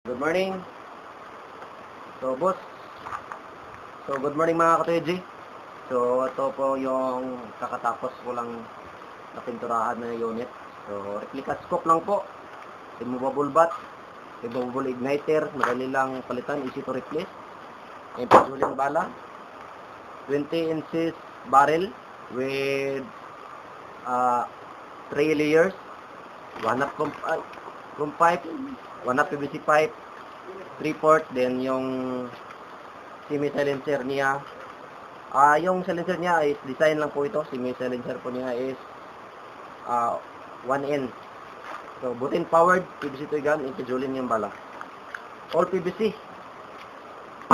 Good morning. Boss. Good morning mga ka-TG. Ito po yung kakatapos ko lang napinturahan na unit. Replica scope lang po. Removable bat, removable igniter, madali lang palitan, easy to replace. Yung pagsuling bala, 20 inches barrel with 3 layers, 1 up from pipe, 1 up PVC pipe, 3/4, then yung semi-silencer niya. Yung silencer niya is design lang po ito. Semi-silencer po niya is 1N. Butin powered, PVC to gun, intijulin yung bala. All PVC.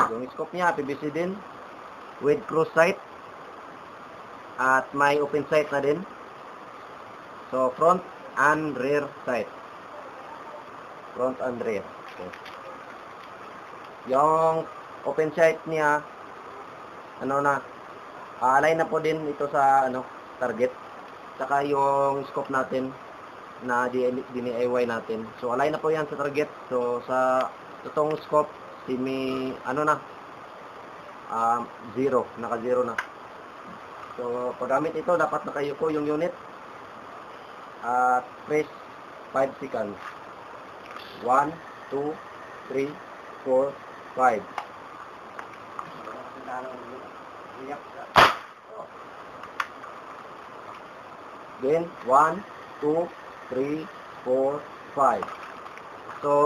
Yung scope niya, PVC din. With cross sight. At may open sight na din. Front and rear sight. Front and rear. Okay. Yung open sight niya, align na po din ito sa target. Saka yung scope natin na DIY natin. Align na po yan sa target. Sa totoong scope, zero. Naka-zero na. Paggamit ito, dapat nakayuko yung unit. At press 5 seconds. 1, 2, 3, 4, 5. Then, 1, 2, 3, 4, 5.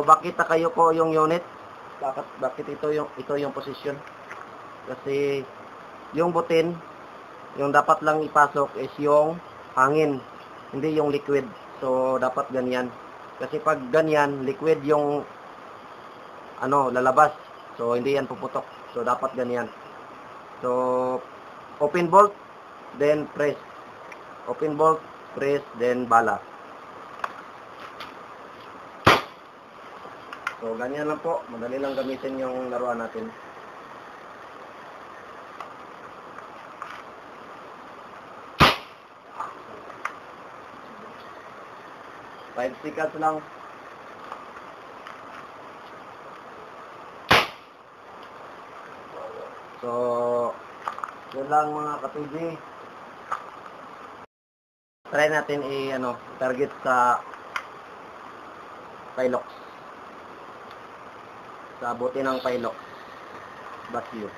Bakit nakayuko yung unit? Bakit ito yung position? Kasi yung butin, yung dapat lang ipasok is yung hangin, hindi yung liquid. Dapat ganyan. Kasi pag ganyan, liquid yung lalabas. Hindi yan puputok. Dapat ganyan. Open bolt, then press. Open bolt, press, then bala. Ganyan lang po. Madali lang gamitin yung laruan natin. Five seconds lang. Yun lang mga ka-TG. Try natin target sa Pilox. Sa buti ng Pilox. Basyo.